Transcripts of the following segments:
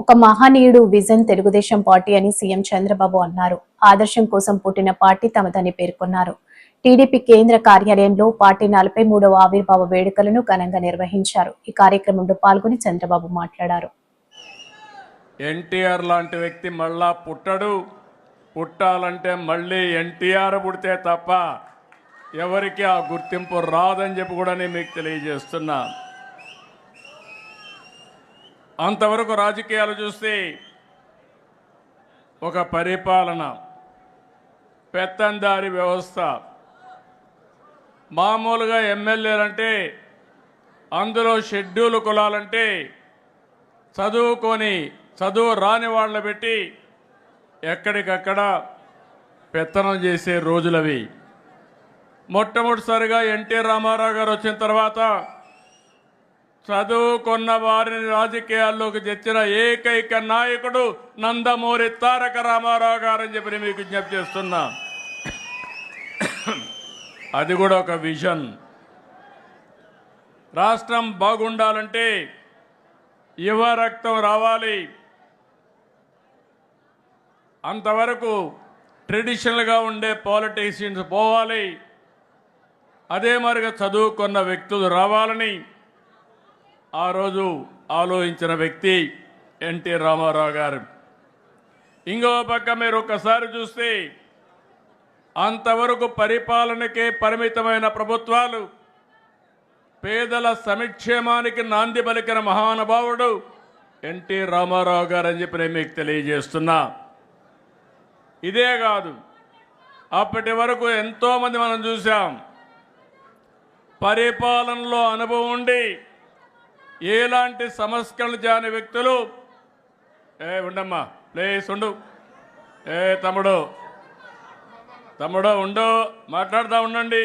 ఒక మహనీయుడు vision Telugu Desam party అని సీఎం చంద్రబాబు అన్నారు. ఆదర్శం కోసం పుట్టిన పార్టీ తమదని పేర్కొన్నారు. టీడీపీ కేంద్ర కార్యాలయంలో పార్టీ 43వ ఆవిర్భావ వేడుకలను ఘనంగా నిర్వహించారు. ఈ కార్యక్రమంలో పాల్గొని చంద్రబాబు మాట్లాడారు. ఎన్టీఆర్ లాంటి వ్యక్తి మళ్ళా పుట్టాలంటే మళ్ళీ ఎన్టీఆర్ పుడితే తప్ప ఎవరికి ఆ గుర్తింపు రాదని చెప్పి కూడా నేను మీకు తెలియజేస్తున్నా. అంతవరకు రాజకీయాలు చూస్తే ఒక పరిపాలన, పెత్తందారి వ్యవస్థ. మామూలుగా ఎమ్మెల్యేలంటే అందులో షెడ్యూల్ కులాలంటే చదువు రాని వాళ్ళని పెట్టి ఎక్కడికక్కడ పెత్తనం చేసే రోజులవి. మొట్టమొదటిసారిగా ఎన్టీ రామారావు గారు వచ్చిన తర్వాత చదువుకున్న వారిని రాజకీయాల్లోకి తెచ్చిన ఏకైక నాయకుడు నందమూరి తారక రామారావు గారు అని చెప్పి మీకు విజ్ఞప్తి చేస్తున్నా. అది కూడా ఒక విజన్. రాష్ట్రం బాగుండాలంటే యువ రక్తం రావాలి. అంతవరకు ట్రెడిషనల్గా ఉండే పాలిటీషియన్స్ పోవాలి. అదే మరిగా చదువుకున్న వ్యక్తులు రావాలని ఆ రోజు ఆలోచించిన వ్యక్తి ఎన్టీ రామారావు గారు. ఇంకో పక్క మీరు ఒక్కసారి చూస్తే అంతవరకు పరిపాలనకే పరిమితమైన ప్రభుత్వాలు పేదల సంక్షేమానికి నాంది పలికిన మహానుభావుడు ఎన్టీ రామారావు గారు అని చెప్పి నేను మీకు తెలియజేస్తున్నా. ఇదే కాదు, అప్పటి వరకు ఎంతోమంది మనం చూసాం పరిపాలనలో అనుభవం ఉండి ఎలాంటి సంస్కరణలు చేయని వ్యక్తులు. ఉండమ్మా, ప్లీజ్ ఉండు. తమ్ముడు ఉండు, మాట్లాడుతూ ఉండండి.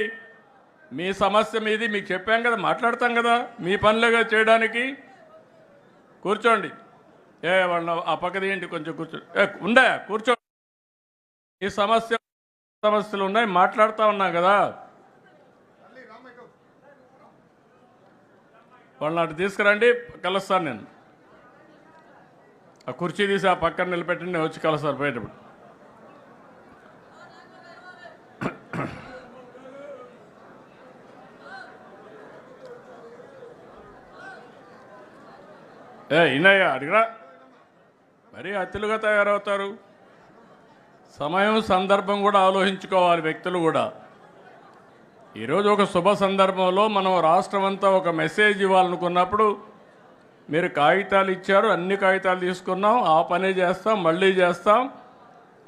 మీ సమస్య మీది, మీకు చెప్పాం కదా, మాట్లాడతాం కదా, మీ పనులుగా చేయడానికి. కూర్చోండి. వాళ్ళ ఆ పక్కది ఏంటి, కొంచెం కూర్చో. కూర్చో. ఈ సమస్యలు ఉన్నాయి, మాట్లాడుతూ ఉన్నాం కదా. వాళ్ళని అటు తీసుకురండి, కలుస్తాను నేను. ఆ కుర్చీ తీసి ఆ పక్కన నిలబెట్టండి, నేను వచ్చి కలుస్తాను బయటప్పుడు. ఇన్నయ్యా అడిగిరా, మరీ అతిలుగా తయారవుతారు. సమయం సందర్భం కూడా ఆలోచించుకోవాలి వ్యక్తులు కూడా. ఈరోజు ఒక శుభ సందర్భంలో మనం రాష్ట్రం అంతా ఒక మెసేజ్ ఇవ్వాలనుకున్నప్పుడు మీరు కాగితాలు ఇచ్చారు, అన్ని కాగితాలు తీసుకున్నాం, ఆ పనే చేస్తాం, మళ్ళీ చేస్తాం.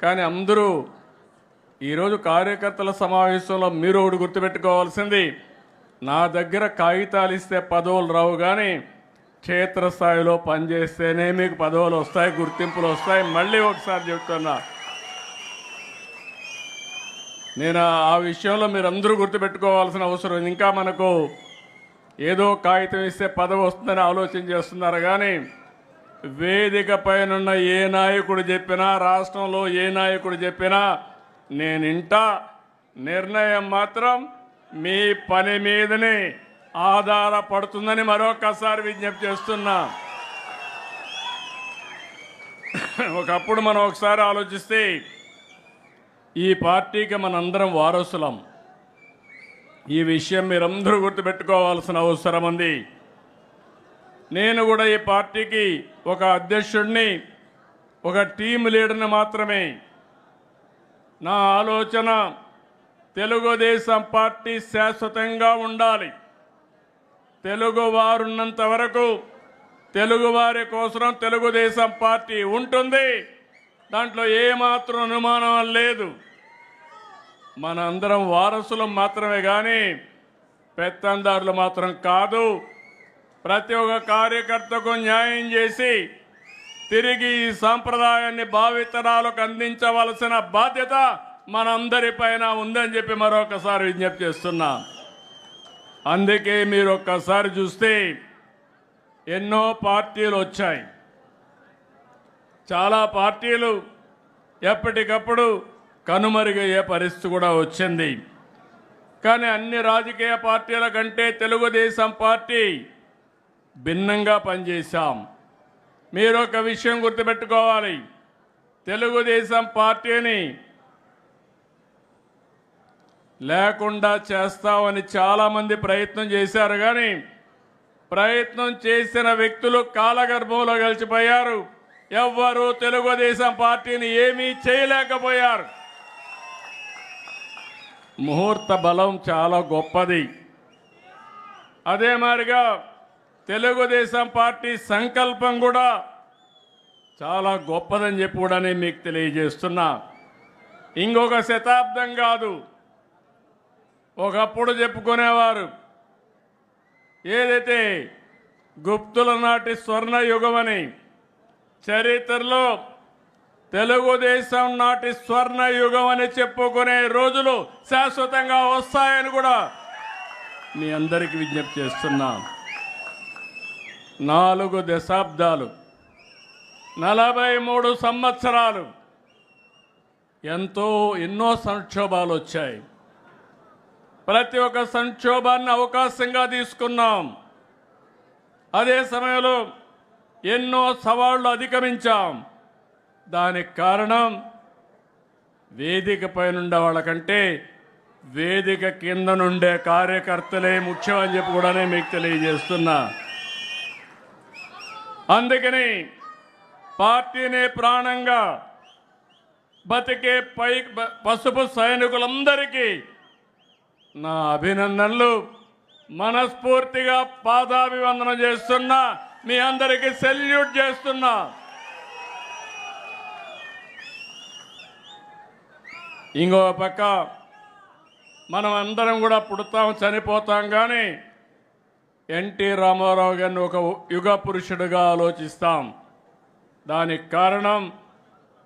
కానీ అందరూ ఈరోజు కార్యకర్తల సమావేశంలో మీరు ఒకటి గుర్తుపెట్టుకోవాల్సింది, నా దగ్గర కాగితాలు ఇస్తే పదవులు రావు, కానీ క్షేత్రస్థాయిలో పనిచేస్తేనే మీకు పదవులు వస్తాయి, గుర్తింపులు వస్తాయి. మళ్ళీ ఒకసారి చెప్తున్నా, నేను ఆ విషయంలో మీరందరూ గుర్తుపెట్టుకోవాల్సిన అవసరం. ఇంకా మనకు ఏదో కాగితం ఇస్తే పదవి వస్తుందని ఆలోచన చేస్తున్నారు, కానీ వేదిక పైన ఏ నాయకుడు చెప్పినా, రాష్ట్రంలో ఏ నాయకుడు చెప్పినా నేను ఇంటా. నిర్ణయం మాత్రం మీ పని మీదనే ఆధారపడుతుందని మరొకసారి విజ్ఞప్తి చేస్తున్నా. ఒకప్పుడు మనం ఒకసారి ఆలోచిస్తే ఈ పార్టీకి మనందరం వారసులం. ఈ విషయం మీరందరూ గుర్తుపెట్టుకోవాల్సిన అవసరం ఉంది. నేను కూడా ఈ పార్టీకి ఒక అధ్యక్షుడిని, ఒక టీం లీడర్ని మాత్రమే. నా ఆలోచన తెలుగుదేశం పార్టీ శాశ్వతంగా ఉండాలి. తెలుగువారున్నంత వరకు తెలుగువారి కోసం తెలుగుదేశం పార్టీ ఉంటుంది. దాంట్లో ఏమాత్రం అనుమానం లేదు. మనందరం వారసులం మాత్రమే, కానీ పెత్తందారులు మాత్రం కాదు. ప్రతి ఒక్క కార్యకర్తకు న్యాయం చేసి తిరిగి ఈ సాంప్రదాయాన్ని భావితరాలకు అందించవలసిన బాధ్యత మనందరిపైన ఉందని చెప్పి మరొకసారి విజ్ఞప్తి చేస్తున్నా. అందుకే మీరు ఒక్కసారి చూస్తే ఎన్నో పార్టీలు వచ్చాయి. చాలా పార్టీలు ఎప్పటికప్పుడు కనుమరుగయ్యే పరిస్థితి కూడా వచ్చింది. కానీ అన్ని రాజకీయ పార్టీల కంటే తెలుగుదేశం పార్టీ భిన్నంగా పనిచేశాం. మీరు ఒక విషయం గుర్తుపెట్టుకోవాలి. తెలుగుదేశం పార్టీని లేకుండా చేస్తామని చాలామంది ప్రయత్నం చేశారు, కానీ ప్రయత్నం చేసిన వ్యక్తులు కాలగర్భంలో కలిసిపోయారు. ఎవ్వరూ తెలుగుదేశం పార్టీని ఏమీ చేయలేకపోయారు. ముహూర్త బలం చాలా గొప్పది. అదే మాదిరిగా తెలుగుదేశం పార్టీ సంకల్పం కూడా చాలా గొప్పదని చెప్పి కూడా నేను మీకు తెలియజేస్తున్నా. ఇంకొక శతాబ్దం కాదు, ఒకప్పుడు చెప్పుకునేవారు ఏదైతే గుప్తుల నాటి స్వర్ణ యుగమని, చరిత్రలో తెలుగుదేశం నాటి స్వర్ణ యుగం అని చెప్పుకునే రోజులు శాశ్వతంగా వస్తాయని కూడా మీ అందరికీ విజ్ఞప్తి చేస్తున్నా. 4 దశాబ్దాలు 43 సంవత్సరాలు ఎన్నో సంక్షోభాలు వచ్చాయి. ప్రతి ఒక్క సంక్షోభాన్ని అవకాశంగా తీసుకున్నాం. అదే సమయంలో ఎన్నో సవాళ్లు అధిగమించాం. దానికి కారణం వేదిక పైన ఉండే వాళ్ళకంటే వేదిక కింద నుండే కార్యకర్తలే ముఖ్యమని చెప్పి కూడా మీకు తెలియజేస్తున్నా. అందుకని పార్టీని ప్రాణంగా బతికే పసుపు సైనికులందరికీ నా అభినందనలు. మనస్ఫూర్తిగా పాదాభివందనం చేస్తున్నా. మీ అందరికీ సెల్యూట్ చేస్తున్నా. ఇంకో పక్క మనం అందరం కూడా పుడతాం, చనిపోతాం, కానీ ఎన్టీ రామారావు గారిని ఒక యుగ పురుషుడిగా ఆలోచిస్తాం. దానికి కారణం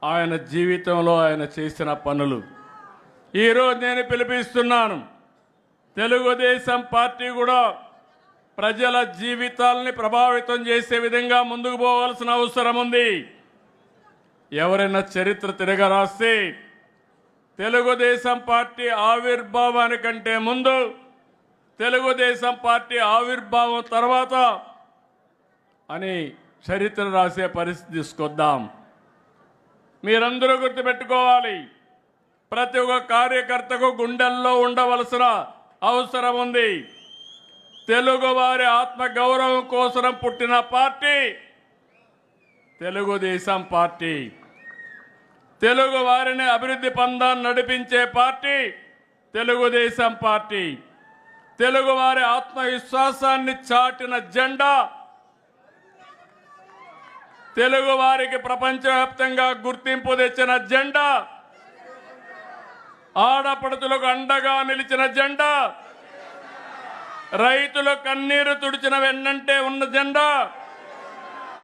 ఆయన జీవితంలో ఆయన చేసిన పనులు. ఈరోజు నేను పిలిపిస్తున్నాను, తెలుగుదేశం పార్టీ కూడా ప్రజల జీవితాలని ప్రభావితం చేసే విధంగా ముందుకు పోవాల్సిన అవసరం ఉంది. ఎవరైనా చరిత్ర తిరగరాస్తే తెలుగుదేశం పార్టీ ఆవిర్భావానికంటే ముందు, తెలుగుదేశం పార్టీ ఆవిర్భావం తర్వాత అని చరిత్ర రాసే పరిస్థితి తీసుకొద్దాం. మీరందరూ గుర్తుపెట్టుకోవాలి, ప్రతి ఒక్క కార్యకర్తకు గుండెల్లో ఉండవలసిన అవసరం ఉంది. తెలుగువారి ఆత్మగౌరవం కోసం పుట్టిన పార్టీ తెలుగుదేశం పార్టీ. తెలుగు వారిని అభివృద్ధి పందాన్ని నడిపించే పార్టీ తెలుగుదేశం పార్టీ. తెలుగువారి ఆత్మవిశ్వాసాన్ని చాటిన జెండా, తెలుగు వారికి ప్రపంచవ్యాప్తంగా గుర్తింపు తెచ్చిన జెండా, ఆడపడుతులకు అండగా నిలిచిన జెండా, రైతుల కన్నీరు తుడిచిన వెన్నంటే ఉన్న జెండా,